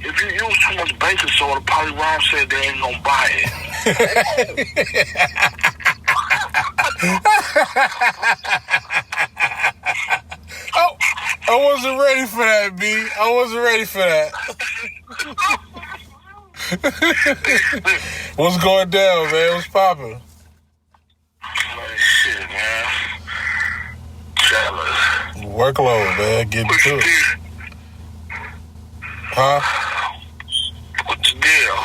if you use too much baking soda, PolyRob said they ain't gonna buy it. Oh, I wasn't ready for that, B. I wasn't ready for that. What's going down, man? What's poppin'? Man, shit, man. Jealous. Workload, man. Getting to it. Huh? What's the deal?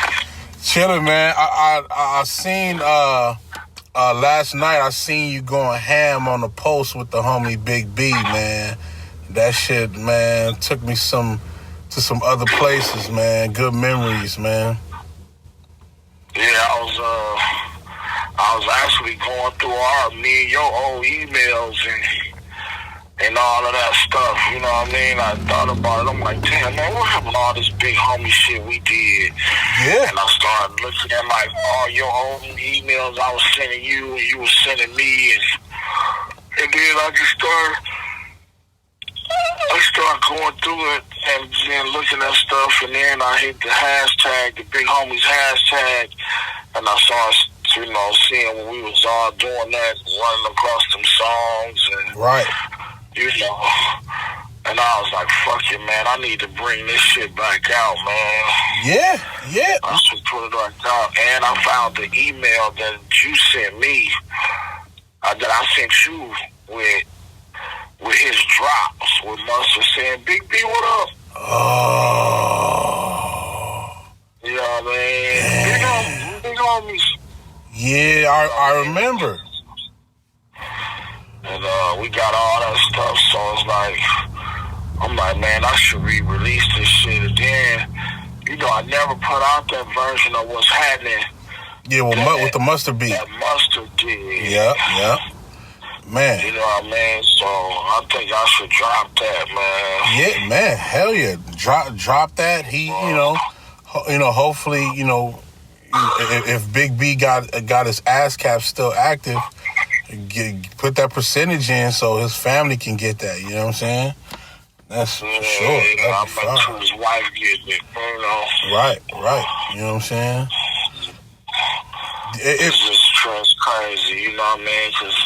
Chilling, man. I seen last night. I seen you going ham on the post with the homie Big B, man. That shit, man, took me to some other places, man. Good memories, man. Yeah, I was actually going through me and your old emails and all of that stuff, you know what I mean? I thought about it. I'm like, damn, man, what happened to all this big homie shit we did? Yeah. And I started looking at, like, all your old emails I was sending you and you were sending me. And then I started going through it and then looking at stuff. And then I hit the hashtag, the big homies hashtag. And I started, seeing when we was all doing that, running across them songs. And, right. And I was like, fuck it, man. I need to bring this shit back out, man. Yeah. I should put it back out. And I found the email that you sent me, that I sent you with his drops, with Mustard saying, Big B, what up? Oh. You know what I mean? Big homies. Yeah, I remember. And we got all that stuff, so it's like, I'm like, man, I should re-release this shit again. I never put out that version of what's happening. Yeah, with the Mustard beat. That Mustard did. Yeah. Man. You know what I mean? So I think I should drop that, man. Yeah, man. Hell yeah. Drop that. He, hopefully, if Big B got his ass cap still active, put that percentage in so his family can get that. You know what I'm saying? That's for sure. I'll make sure his wife gets it. Right. You know what I'm saying? It's just crazy. You know what I mean? Because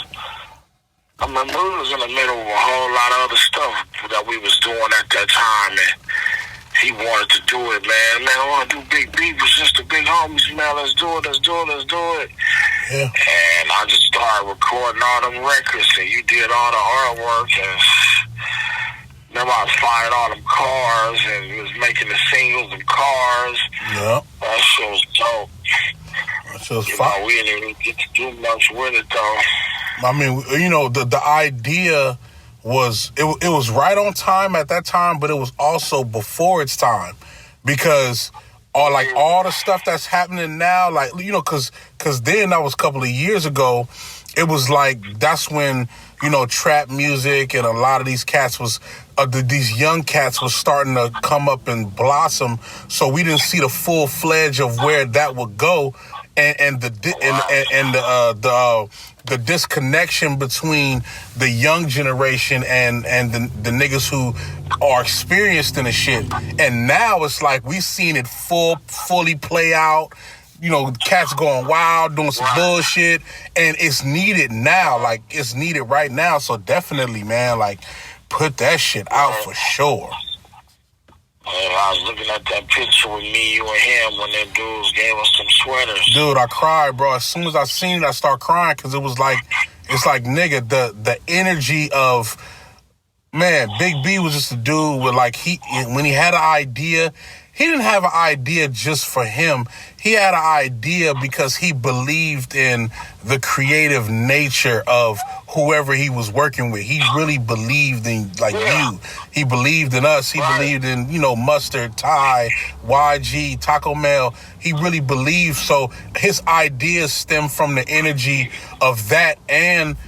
we was in the middle of a whole lot of other stuff that we was doing at that time, and he wanted to do it, man. Man, I want to do Big B was just the big homies, man. Let's do it. Yeah. And I just started recording all them records, and you did all the artwork, and remember I was flying all them cars, and he was making the singles of cars. Yeah. That shit was dope. That shit was fun. We didn't even get to do much with it, though. I mean, the idea was, it was right on time at that time, but it was also before its time, because all the stuff that's happening now, because then that was a couple of years ago, it was like, that's when, trap music and a lot of these cats was, these young cats was starting to come up and blossom, so we didn't see the full fledged of where that would go, and the disconnection between the young generation and the niggas who are experienced in the shit. And now it's like we seen it fully play out. Cats going wild, doing some bullshit, and it's needed now. Like, it's needed right now. So definitely, man, put that shit out for sure. I was looking at that picture with me, you, and him when them dudes gave us some sweaters. Dude, I cried, bro. As soon as I seen it, I started crying, because it was like, nigga, the energy of, man, Big B was just a dude with, when he had an idea, he didn't have an idea just for him. He had an idea because he believed in the creative nature of whoever he was working with. He really believed in, you. He believed in us. He believed in, Mustard, Ty, YG, Taco Mel. He really believed. So his ideas stem from the energy of that, and,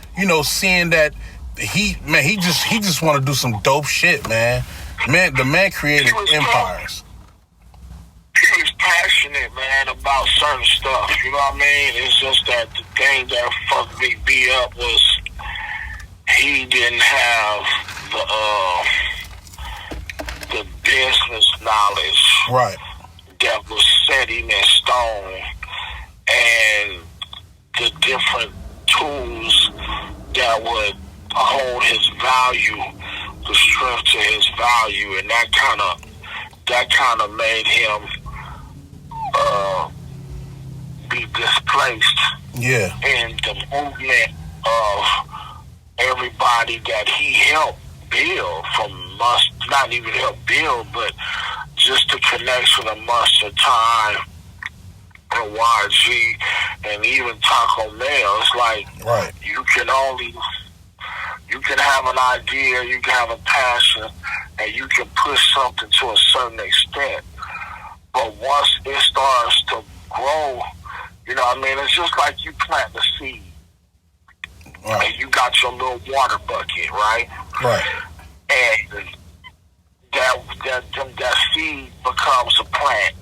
seeing that he just want to do some dope shit, man. Man, the man created empires. He was passionate, man, about certain stuff. You know what I mean? It's just that the thing that fucked Big B up was he didn't have the business knowledge Right. that was setting in stone, and the different tools that would hold his value, the strength to his value, and that kind of made him be displaced in the movement of everybody that he helped build, not even help build, but just the connection of Mustard Time and YG and even Taco Mail. It's like you can have an idea, you can have a passion, and you can push something to a certain extent. But once it starts to grow, you know what I mean? It's just like you plant the seed. Right. And you got your little water bucket, right? Right. And that seed becomes a plant.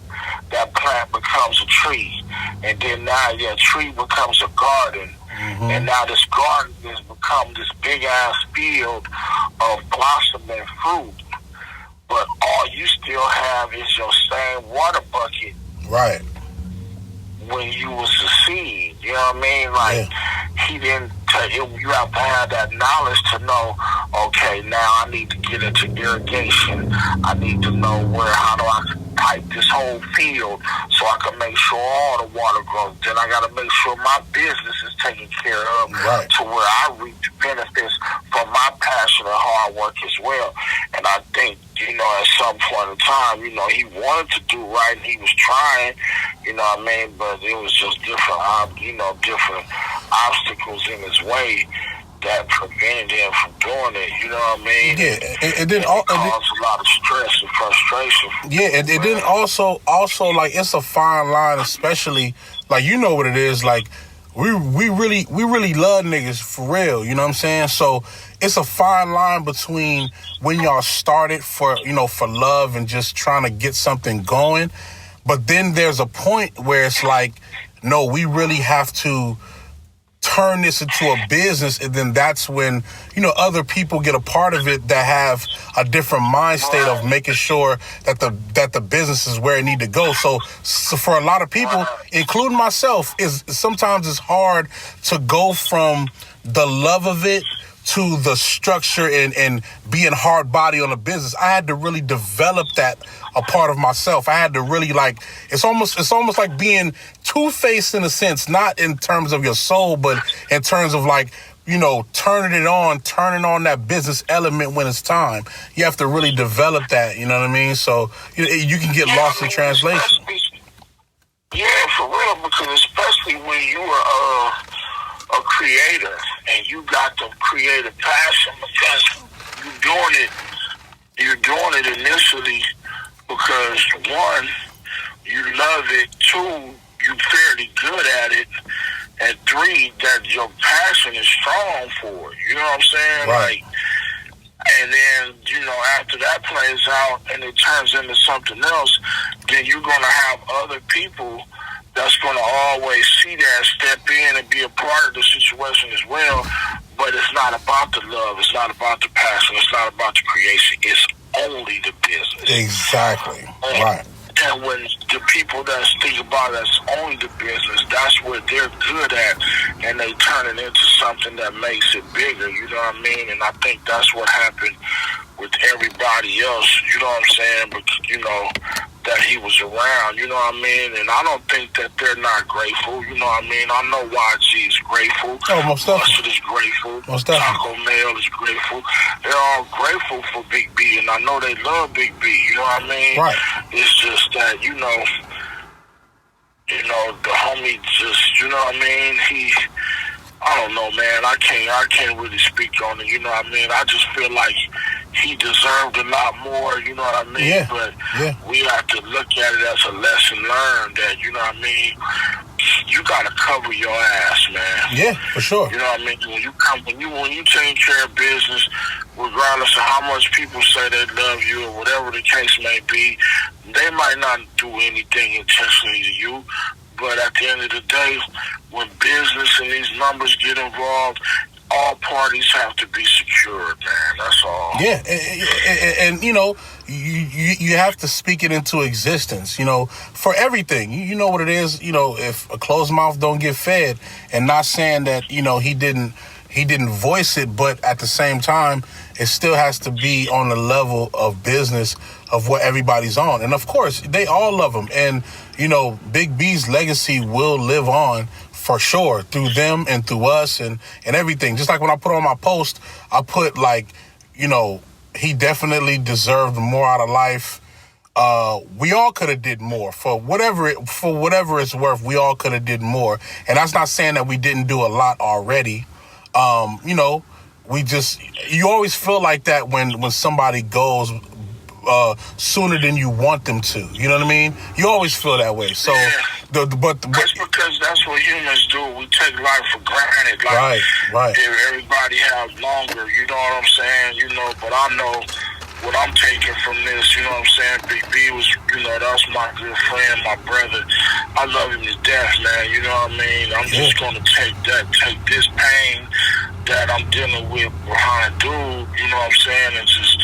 That plant becomes a tree. And then now that tree becomes a garden. Mm-hmm. And now this garden has become this big-ass field of blossoming fruit. But all you still have is your same water bucket. Right. When you was a seed, you know what I mean? Like, he didn't you have to have that knowledge to know, okay, now I need to get into irrigation. I need to know how do I pipe this whole field so I can make sure all the water grows. Then I got to make sure my business is taken care of to where I reap benefits from my passion and hard work as well. And I think, you know, at some point in time, you know, he wanted to do right and he was trying, you know what I mean? But it was just different obstacles in his way that prevented him from doing it, you know what I mean? Yeah, it caused a lot of stress and frustration. Yeah, and then also like, it's a fine line, especially like, you know what it is, like we really love niggas for real, you know what I'm saying? So it's a fine line between when y'all started for love and just trying to get something going, but then there's a point where it's like, no, we really have to turn this into a business, and then that's when, you know, other people get a part of it that have a different mind state of making sure that the business is where it need to go. So for a lot of people, including myself, sometimes it's hard to go from the love of it to the structure and being hard body on the business. I had to really develop that a part of myself. I had to really, like, it's almost like being two-faced in a sense, not in terms of your soul, but in terms of, like, you know, turning on that business element when it's time. You have to really develop that, you know what I mean? So you can get lost in translation. Yeah, for real, because especially when you are a creator and you got the creative passion, because you're doing it initially because, one, you love it, two, you're fairly good at it, and three, that your passion is strong for it. You know what I'm saying? Right. Like, and then, you know, after that plays out and it turns into something else, then you're going to have other people that's going to always see that, step in and be a part of the situation as well. But it's not about the love. It's not about the passion. It's not about the creation. It's only the business. Exactly. Right. And when the people that think about it as only the business, that's what they're good at, and they turn it into something that makes it bigger, you know what I mean? And I think that's what happened with everybody else, you know what I'm saying? But, you know, that he was around, you know what I mean? And I don't think that they're not grateful, you know what I mean? I know YG is grateful. Oh, most definitely. Mustard is grateful. Most definitely. Taco Mail is grateful. They're all grateful for Big B, and I know they love Big B, you know what I mean? Right. It's just that, you know, the homie just, you know what I mean? I don't know, man. I can't really speak on it, you know what I mean? I just feel like he deserved a lot more, you know what I mean? Yeah. But we have to look at it as a lesson learned that, you know what I mean? You gotta cover your ass, man. Yeah, for sure. You know what I mean? When you take care of business, regardless of how much people say they love you or whatever the case may be, they might not do anything intentionally to you. But at the end of the day, when business and these numbers get involved, all parties have to be secured, man. That's all. Yeah, and you know, you have to speak it into existence. You know, for everything. You know what it is. You know, if a closed mouth don't get fed, and not saying that he didn't voice it, but at the same time, it still has to be on the level of business of what everybody's on. And of course, they all love him, and Big B's legacy will live on. For sure, through them and through us and everything. Just like when I put on my post, I put he definitely deserved more out of life. We all could have did more for whatever it's worth. We all could have did more, and that's not saying that we didn't do a lot already. You always feel like that when somebody goes sooner than you want them to. You know what I mean? You always feel that way. So. Yeah. That's because that's what humans do. We take life for granted. Like, right. If everybody have longer, you know what I'm saying? But I know what I'm taking from this, you know what I'm saying? Big B was, that's my good friend, my brother. I love him to death, man. You know what I mean? I'm just going to take this pain that I'm dealing with behind dude, you know what I'm saying, and just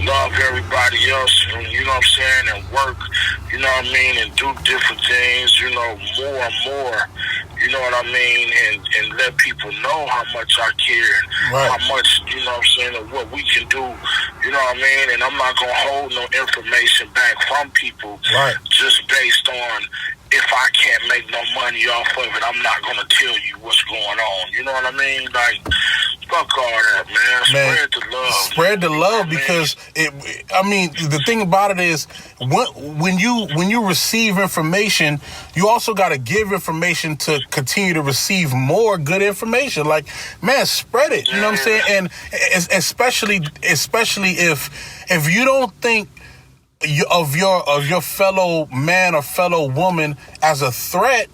love everybody else, and, you know what I'm saying, and work, you know what I mean, and do different things, more and more, you know what I mean, and let people know how much I care, and how much, you know what I'm saying, and what we can do, you know what I mean, and I'm not going to hold no information back from people just based on if I can't make no money off of it, I'm not going to tell you what's going on. You know what I mean? Like, fuck all that, man. Spread the love. Spread the love, because the thing about it is when you receive information, you also got to give information to continue to receive more good information. Like, man, spread it. You know what I'm saying? And especially if you don't think of your fellow man or fellow woman as a threat,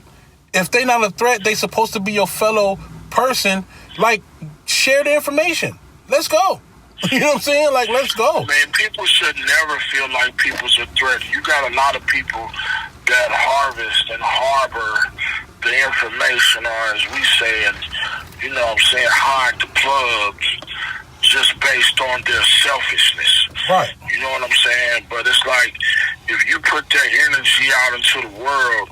if they not a threat, they supposed to be your fellow person. Like, share the information. Let's go. You know what I'm saying? Like, let's go. Man, people should never feel like people's a threat. You got a lot of people that harvest and harbor the information, or as we say, and you know what I'm saying, hide the plugs just based on their selfishness. Right. You know what I'm saying? But it's like, if you put that energy out into the world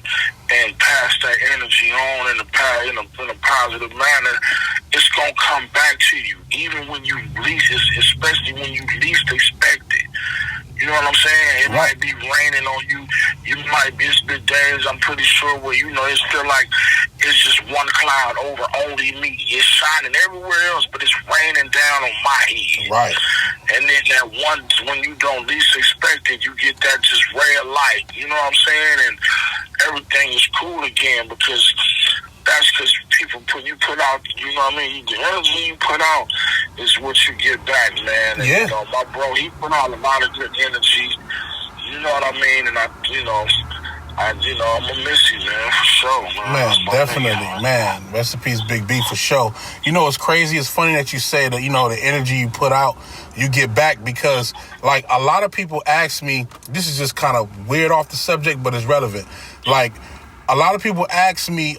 and pass that energy on in a positive manner, it's going to come back to you, even when you least, especially when you least expect it. You know what I'm saying? It might be raining on you. It's been days, I'm pretty sure, where, it's feel like it's just one cloud over only me. It's shining everywhere else, but it's raining down on my head. Right. And then that one, when you don't least expect it, you get that just ray of light. You know what I'm saying? And everything is cool again, because that's because you put out, you know what I mean? The energy you put out is what you get back, man. And, my bro, he put out a lot of good energy. You know what I mean? And I'm gonna miss you, man, for sure, man. Man, definitely, man. Rest in peace, Big B, for sure. It's crazy. It's funny that you say that, the energy you put out, you get back, because, like, a lot of people ask me, this is just kind of weird off the subject, but it's relevant. Like, a lot of people ask me,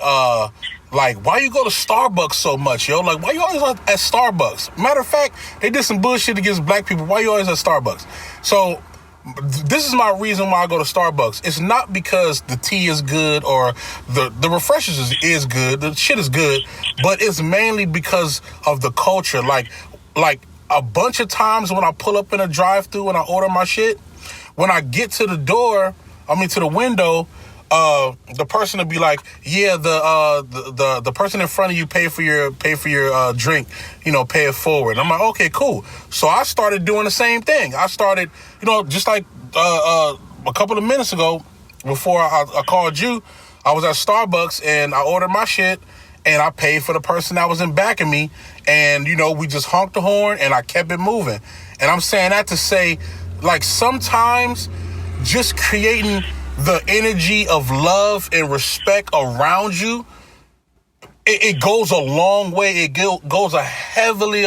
like, why you go to Starbucks so much, yo? Like, why you always at Starbucks? Matter of fact, they did some bullshit against black people. Why you always at Starbucks? So, this is my reason why I go to Starbucks. It's not because the tea is good or the refreshers is good. The shit is good. But it's mainly because of the culture. Like a bunch of times when I pull up in a drive-thru and I order my shit, when I get to the to the window, the person will be like, yeah, the person in front of you pay for your drink, pay it forward. And I'm like, okay, cool. So I started doing the same thing. I started, just like a couple of minutes ago, before I called you, I was at Starbucks and I ordered my shit and I paid for the person that was in back of me, and we just honked the horn and I kept it moving. And I'm saying that to say, like, sometimes just creating the energy of love and respect around you, it goes a long way. It goes a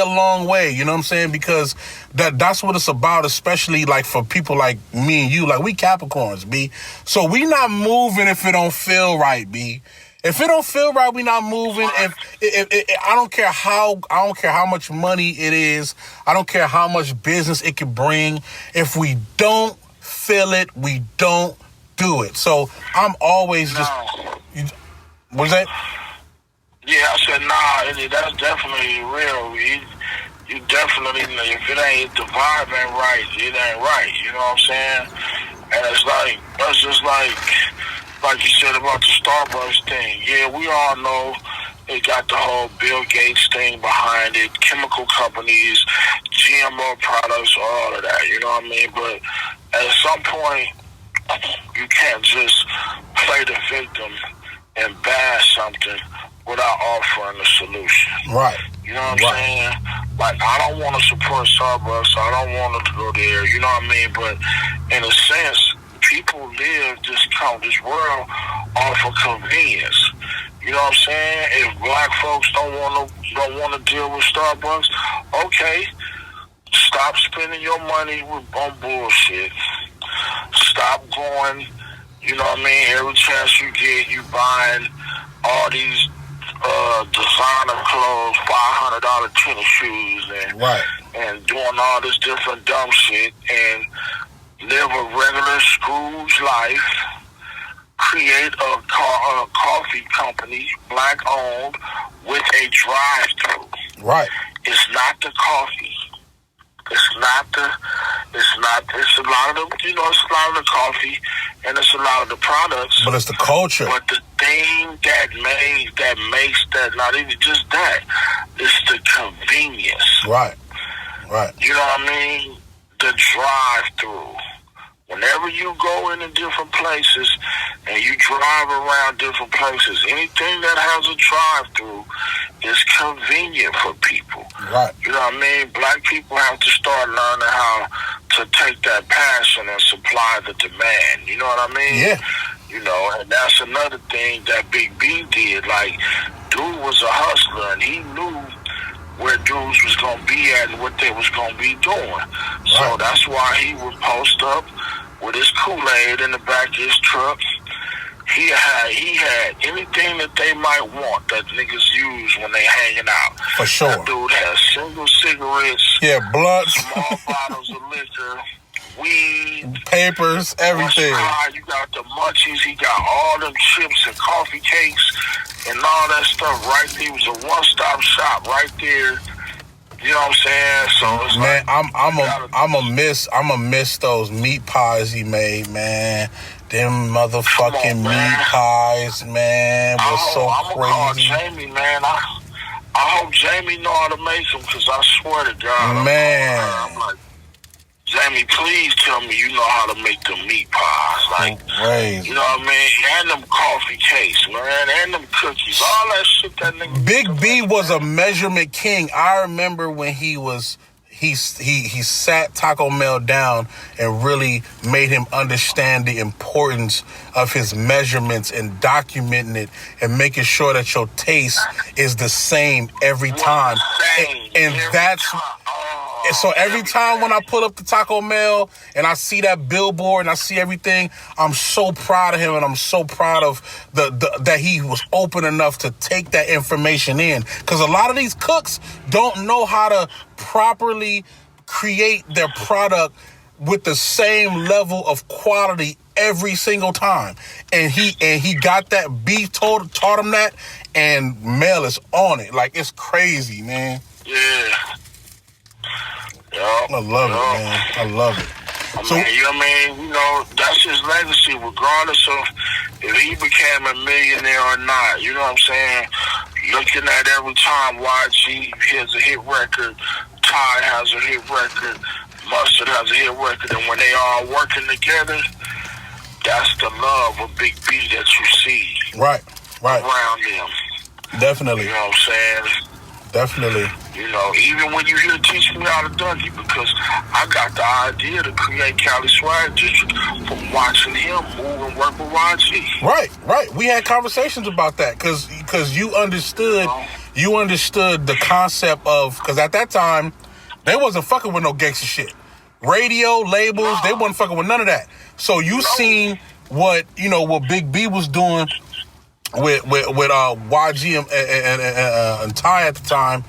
long way. You know what I'm saying? Because that's what it's about, especially like for people like me and you. Like, we Capricorns, B. So we not moving if it don't feel right, B. If it don't feel right, we not moving. If I don't care how much money it is. I don't care how much business it can bring. If we don't feel it, we don't do it. So I'm always just. What's that? Yeah, I said that's definitely real. You definitely, if it ain't, the vibe ain't right, it ain't right. You know what I'm saying? And it's like, that's just like you said about the Starbucks thing. Yeah, we all know they got the whole Bill Gates thing behind it, chemical companies, GMO products, all of that. You know what I mean? But at some point, you can't just play the victim and bash something without offering a solution. Right. You know what I'm saying? Like, I don't want to support Starbucks. I don't want to go there. You know what I mean? But in a sense, people live this world off of convenience. You know what I'm saying? If black folks don't want to deal with Starbucks, okay, stop spending your money on bullshit. Stop going. You know what I mean? Every chance you get, you buying all these designer clothes, $500 tennis shoes, and doing all this different dumb shit, and live a regular Scrooge life. Create a coffee company, black owned, with a drive-through. Right. It's not the coffee. It's a lot of the, it's a lot of the coffee, and it's a lot of the products. But it's the culture. But the thing that makes that, not even just that, it's the convenience. Right. You know what I mean? The drive-through. Whenever you go into different places and you drive around different places, anything that has a drive-through is convenient for people. Right. You know what I mean? Black people have to start learning how to take that passion and supply the demand. You know what I mean? Yeah. You know, and that's another thing that Big B did. Like, dude was a hustler, and he knew where dudes was going to be at and what they was going to be doing. Right. So that's why he would post up with his Kool-Aid in the back of his truck. He had anything that they might want that niggas use when they hanging out. For sure. That dude has single cigarettes. Yeah, blunts. Small bottles of liquor. Weed. Papers, everything. You got the munchies. He got all them chips and coffee cakes and all that stuff right there. It was a one-stop shop right there. You know what I'm saying? So it's man, like, I'm a miss those meat pies he made, man. Them motherfucking meat pies, man, was so I'm crazy. I'm gonna call Jamie, man. I hope Jamie know how to make them, because I swear to God, man. I'm like, Jamie, please tell me you know how to make them meat pies. Like, crazy. You know what I mean? And them coffee cakes, man. And them cookies. All that shit that nigga... Big B was a measurement king. I remember when he sat Taco Mel down and really made him understand the importance of his measurements and documenting it and making sure that your taste is the same every time. And that's... So every time when I pull up the Taco Mel and I see that billboard and I see everything, I'm so proud of him, and I'm so proud of that he was open enough to take that information in. Because a lot of these cooks don't know how to properly create their product with the same level of quality every single time. And he got that. B taught him that, and Mel is on it. Like, it's crazy, man. Yeah. I love it, man. I love it. You know what I mean? You know, that's his legacy, regardless of if he became a millionaire or not. You know what I'm saying? Looking at every time YG has a hit record, Ty has a hit record, Mustard has a hit record, and when they all working together, that's the love of Big B that you see. Right. Around him. Definitely. You know what I'm saying? Definitely. You know, even when you hear Teach Me How to Dougie, because I got the idea to create Cali Swag District from watching him move and work with YG. Right. We had conversations about that because you understood the concept of, because at that time they wasn't fucking with no gangster shit. Radio labels, they wasn't fucking with none of that. So you seen what Big B was doing with YG and Ty at the time,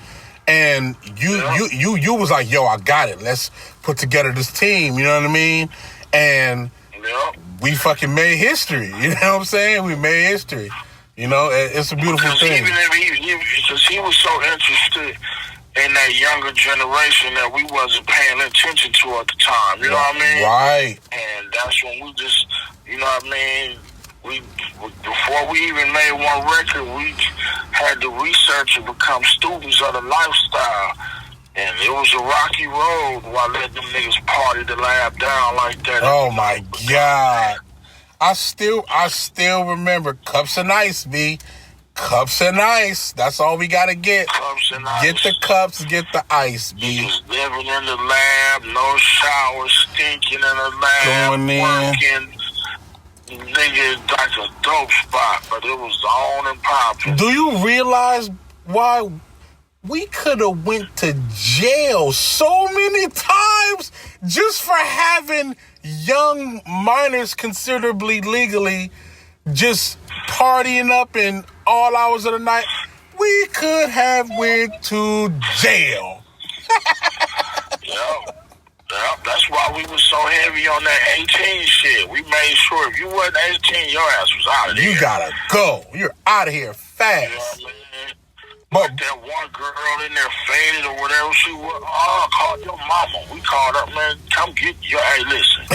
and you was like, yo, I got it. Let's put together this team. You know what I mean? And we fucking made history. You know what I'm saying? We made history. You know, it's a beautiful thing. Because he was so interested in that younger generation that we wasn't paying attention to at the time. You know what I mean? Right. And that's when we just, you know what I mean? Before we even made one record, we had to research and become students of the lifestyle. And it was a rocky road while letting them niggas party the lab down like that. Oh my God. I still remember Cups and Ice, B. Cups and ice. That's all we gotta get. Cups and ice. Get the cups, get the ice, B. Just living in the lab, no shower, stinking in the lab, going in. working. Nigga, like a dope spot, but it was on and popping. Do you realize why we could have went to jail so many times just for having young minors considerably legally just partying up in all hours of the night? We could have went to jail. Yep. That's why we was so heavy on that 18 shit. We made sure if you wasn't 18, your ass was out of there. You gotta go. You're out of here fast. You know what I mean? But that one girl in there faded or whatever she was. Oh, I called your mama. We called her, man. Come get your. Hey, listen.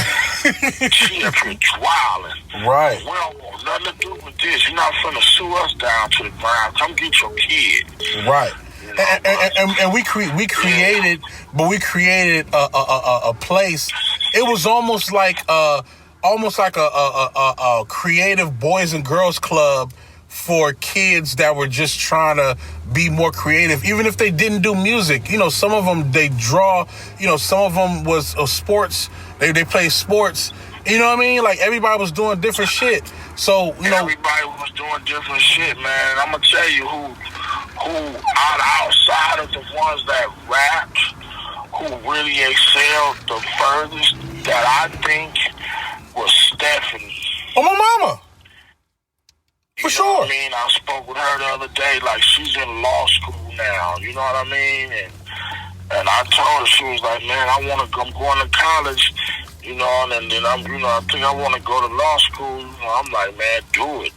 She up here wilding. Right. We don't want nothing to do with this. You're not finna sue us down to the ground. Come get your kid. Right. You know, and we created, but we created a place. It was almost like a creative boys and girls club for kids that were just trying to be more creative, even if they didn't do music. You know, some of them, they draw, you know, some of them was sports. They play sports. You know what I mean? Like, everybody was doing different shit. So, you know. Everybody was doing different shit, man. I'm going to tell you who outside of the ones that rapped, who really excelled the furthest, that I think was Stephanie. Oh, my mama. For sure. What I mean, I spoke with her the other day, like she's in law school now. You know what I mean? And I told her, she was like, man, I'm going to college, you know, and then I think I want to go to law school. You know, I'm like, man, do it.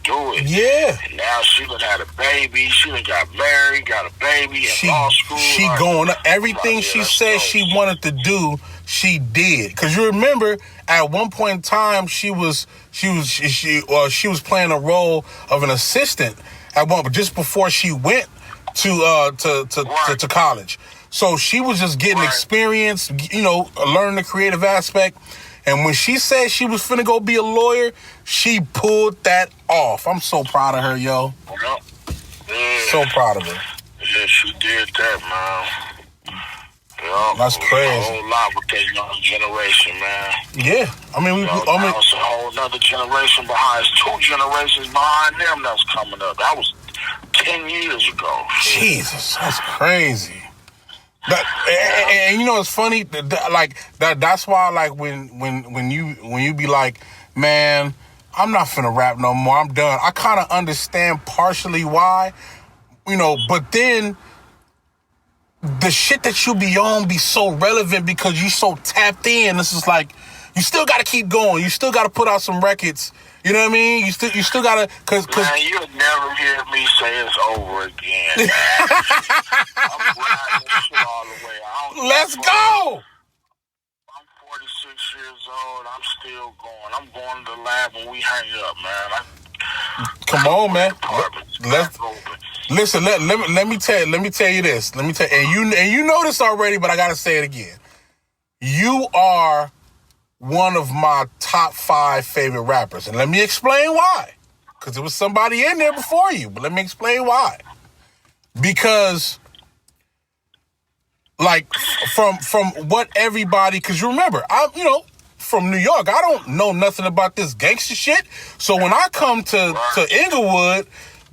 Yeah. And now she done had a baby. She done got married, got a baby in law school. She like, going up. Everything like, she said she wanted to do, she did. Because you remember, at one point in time, she was playing a role of an assistant at one, just before she went to college. So she was just getting experience, you know, learning the creative aspect. And when she said she was finna go be a lawyer, she pulled that off. I'm so proud of her, yo. Yep. Yeah. So proud of her. Yeah, she did that, man. Yeah, that's crazy. A whole lot with that young generation, man. Yeah, I mean, it's a whole another generation behind. It's 2 generations behind them that's coming up. That was 10 years ago. Jesus, that's crazy. And you know, it's funny. That's why, like, when you be like, man, I'm not finna rap no more. I'm done. I kind of understand partially why, you know, but then the shit that you be on be so relevant because you so tapped in. This is like, you still got to keep going. You still got to put out some records. You know what I mean? You still got to, cause man, you'll never hear me say it's over again, man. I'm riding this shit all the way. Let's go. I'm 46 years old. I'm still going. I'm going to the lab when we hang up, man. Come on, man. Listen, let me tell you this. And you know this already, but I gotta say it again. You are one of my top 5 favorite rappers, and let me explain why. Because there was somebody in there before you, but let me explain why. Because, like, from what everybody, because you remember, I'm from New York. I don't know nothing about this gangster shit. So when I come to Inglewood,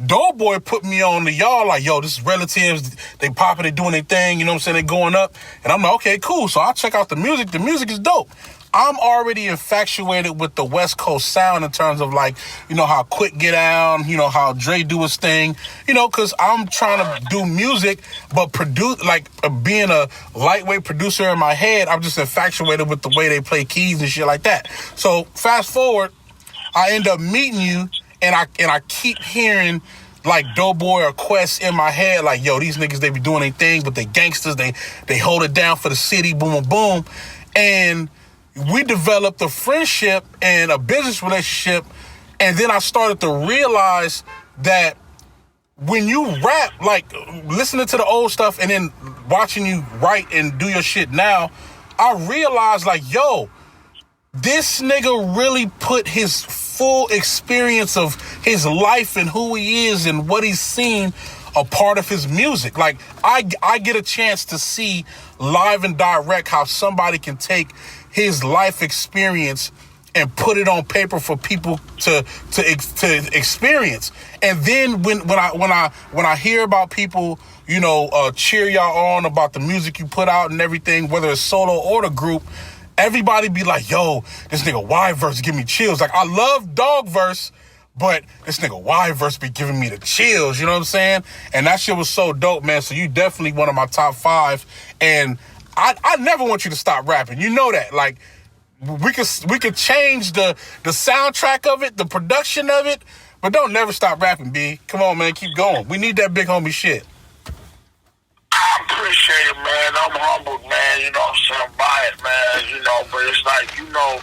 Doughboy put me on to y'all like, yo, this is Relatives. They popping, they doing their thing. You know what I'm saying? They going up. And I'm like, okay, cool. So I check out the music. The music is dope. I'm already infatuated with the West Coast sound in terms of like, you know, how Quick get down, you know, how Dre do his thing, you know, because I'm trying to do music, but produce, like being a lightweight producer in my head, I'm just infatuated with the way they play keys and shit like that. So fast forward, I end up meeting you, and I keep hearing like Doughboy or Quest in my head, like, yo, these niggas, they be doing their thing, but they gangsters, they hold it down for the city, boom, boom, boom. And we developed a friendship and a business relationship, and then I started to realize that when you rap, like listening to the old stuff and then watching you write and do your shit now, I realized like, yo, this nigga really put his full experience of his life and who he is and what he's seen a part of his music. Like I get a chance to see live and direct how somebody can take his life experience and put it on paper for people to experience. And then when I hear about people, you know, cheer y'all on about the music you put out and everything, whether it's solo or the group, everybody be like, yo, this nigga Y-Verse give me chills. Like, I love Dog-Verse, but this nigga Y-Verse be giving me the chills, you know what I'm saying? And that shit was so dope, man. So you definitely one of my top 5. And I never want you to stop rapping. You know that. Like, we could change the soundtrack of it, the production of it, but don't never stop rapping, B. Come on, man, keep going. We need that big homie shit. I appreciate it, man. I'm humbled, man. You know what I'm saying? By it, man. You know, but it's like, you know,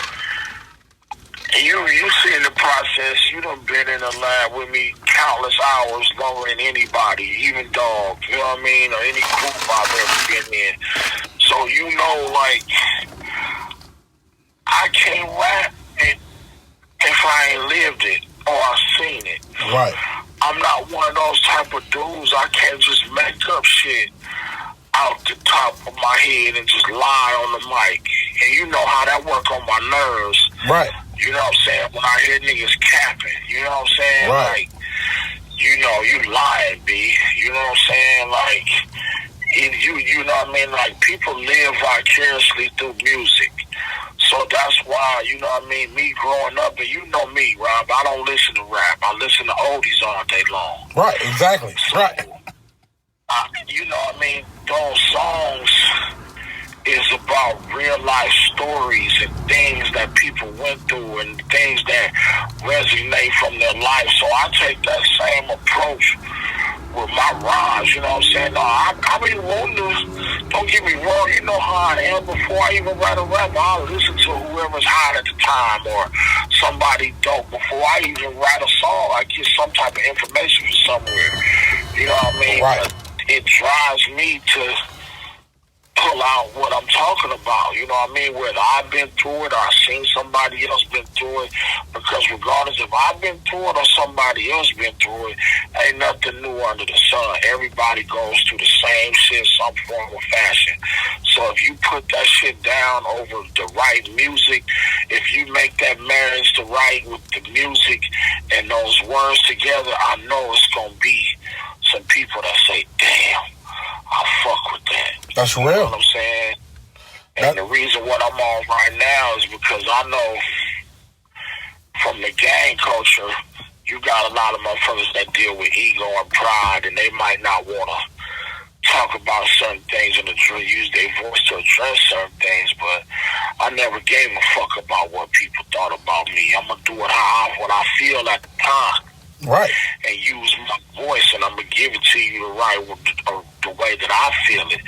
you see in the process, you done been in the lab with me countless hours longer than anybody, even Dog, you know what I mean, or any group I've ever been in. So, you know, like, I can't rap it if I ain't lived it or I've seen it. Right. I'm not one of those type of dudes. I can't just make up shit out the top of my head and just lie on the mic. And you know how that work on my nerves. Right. You know what I'm saying? When I hear niggas capping, you know what I'm saying? Right. Like, you know, you lying, B. You know what I'm saying? Like, you know what I mean? Like, people live vicariously through music. So that's why, you know what I mean, me growing up, and you know me, Rob, I don't listen to rap. I listen to oldies all day long. Right, exactly. So, right. You know what I mean? Those songs is about real life stories and things that people went through and things that resonate from their life. So I take that same approach with my rhymes, you know what I'm saying? No, I mean, don't get me wrong, you know how I am. Before I even write a rap, I'll listen to whoever's hot at the time or somebody dope. Before I even write a song, I get some type of information from somewhere. You know what I mean? Right. But it drives me to pull out what I'm talking about, you know what I mean? Whether I've been through it or I've seen somebody else been through it, because regardless if I've been through it or somebody else been through it, ain't nothing new under the sun. Everybody goes through the same shit, some form or fashion. So if you put that shit down over the right music, if you make that marriage the right with the music and those words together, I know it's gonna be some people that say, damn, I fuck with that. That's real. You know what I'm saying? And the reason what I'm on right now is because I know from the gang culture, you got a lot of motherfuckers that deal with ego and pride, and they might not want to talk about certain things and use their voice to address certain things, but I never gave a fuck about what people thought about me. I'm going to do it what I feel at the time. Right. And use my voice, and I'm going to give it to you the way that I feel it.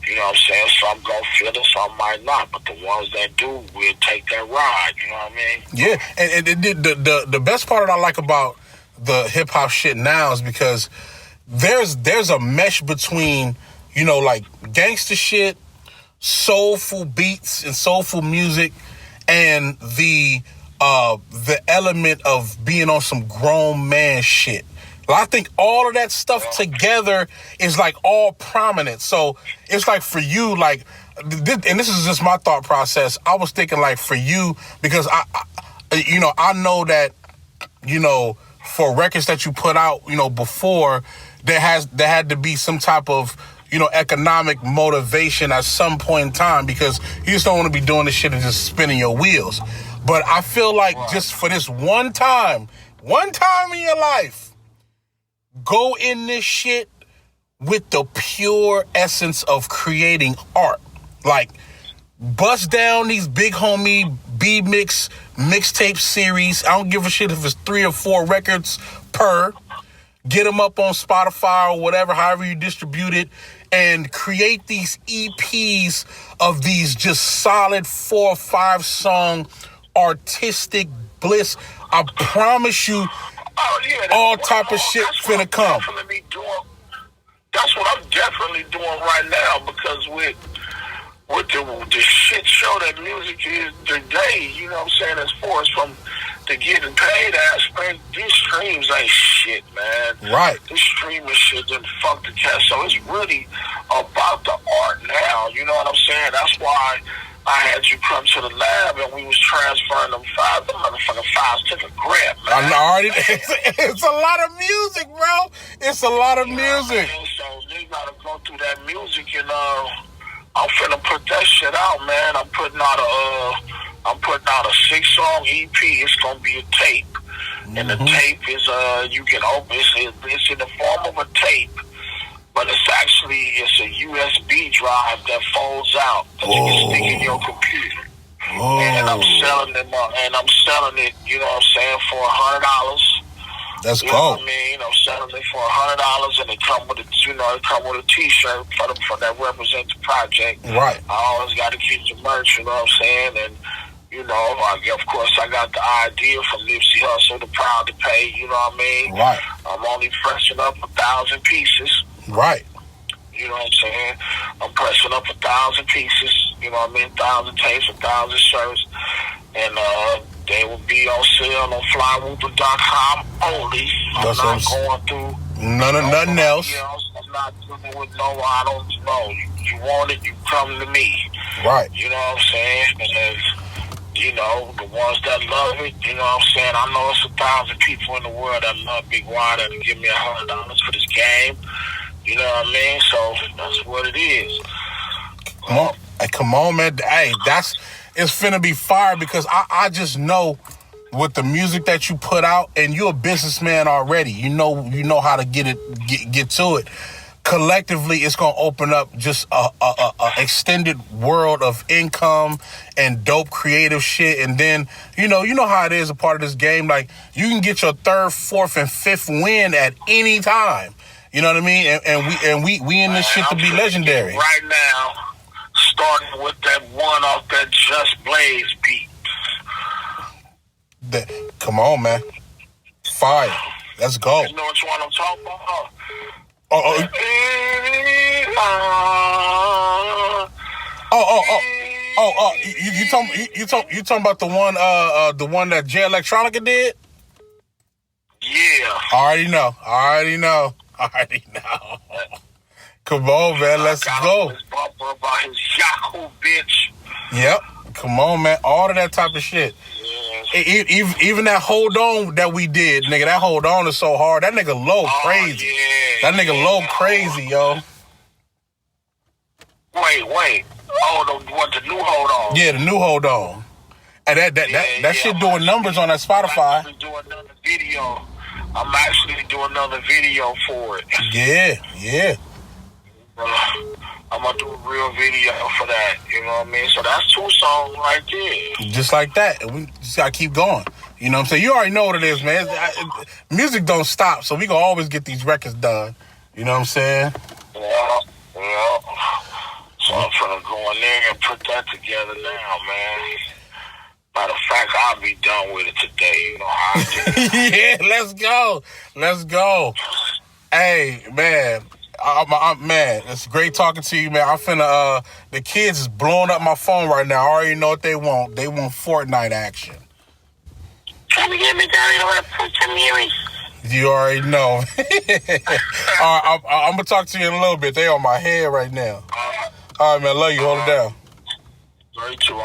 You know what I'm saying? Some going to feel it, some might not. But the ones that do will take that ride. You know what I mean? Yeah. And the best part that I like about the hip-hop shit now is because there's a mesh between, you know, like gangster shit, soulful beats and soulful music, and the element of being on some grown man shit. Well, I think all of that stuff together is like all prominent. So it's like for you, like, and this is just my thought process. I was thinking like for you, because I know that, you know, for records that you put out, you know, before there had to be some type of, economic motivation at some point in time, because you just don't want to be doing this shit and just spinning your wheels. But I feel like just for this one time in your life, go in this shit with the pure essence of creating art. Like, bust down these big homie B-Mix mixtape series. I don't give a shit if it's 3 or 4 records per. Get them up on Spotify or whatever, however you distribute it, and create these EPs of these just solid 4 or 5 song artistic bliss. I promise you, all type of shit finna come. That's what I'm definitely doing right now, because with the shit show that music is today, you know what I'm saying, as far as from the getting paid aspect, these streams ain't shit, man. Right. This streaming shit done fuck the cat. So it's really about the art now, you know what I'm saying? That's why I had you come to the lab and we was transferring them motherfucking files to the grip, man. It's a lot of music, bro. It's a lot of music. I mean? So they gotta go through that music, and I'm finna put that shit out, man. I'm putting out a 6-song EP. It's gonna be a tape, and the tape is you can open. It's in the form of a tape, but it's a USB drive that folds out that you can stick in your computer. And I'm selling it, you know what I'm saying, for $100. That's cool. You know what I mean? I'm selling it for $100, and it come with a T-shirt for that represent the project. Right. I always got to keep the merch. You know what I'm saying? And of course, I got the idea from Nipsey Hussle, the Proud to Pay. You know what I mean? Right. I'm only pressing up 1,000 pieces. Right. You know what I'm saying? I'm pressing up 1,000 pieces. You know what I mean? 1,000 tapes, 1,000 shirts, and they will be on sale on flywooper.com only. I'm not going through nothing else. I'm not dealing with I don't know. You want it, you come to me. Right. You know what I'm saying? And the ones that love it, you know what I'm saying? I know it's 1,000 people in the world that love Big Y that will give me $100 for this game. You know what I mean? So that's what it is. Come on, man. Hey, it's finna be fire, because I just know with the music that you put out, and you're a businessman already. You know how to get to it. Collectively, it's gonna open up just a extended world of income and dope creative shit. And then you know how it is, a part of this game. Like, you can get your 3rd, 4th, and 5th win at any time. You know what I mean? And we in this shit to be legendary. Right now, starting with that one off that Just Blaze beat. Come on, man. Fire. Let's go. You know which one I'm talking about? You talking about the one that Jay Electronica did? Yeah. I already know. Come on, man. Let's go. His bumper about his Yahoo bitch. Yep. Come on, man. All of that type of shit. Yeah. Even that Hold On that we did, nigga. That Hold On is so hard. That nigga Low crazy. Yeah, that nigga Low crazy, yo. Wait. Oh, the new Hold On. Yeah, the new Hold On. And that shit doing numbers on that Spotify. I'm actually doing another video for it. Yeah. I'm gonna do a real video for that. You know what I mean? So that's 2 songs right there. Just like that. And we just gotta keep going. You know what I'm saying? You already know what it is, man. Music don't stop, so we gonna always get these records done. You know what I'm saying? Yeah. So I'm trying to go in there and put that together now, man. Matter of fact, I'll be done with it today. You know how I do. Yeah, let's go. Hey, man. Man, it's great talking to you, man. I'm finna, the kids is blowing up my phone right now. I already know what they want. They want Fortnite action. Trying to get me down here to put some earrings. You already know. All right, I'm gonna talk to you in a little bit. They on my head right now. All right, man. Love you. Hold it down. Very true.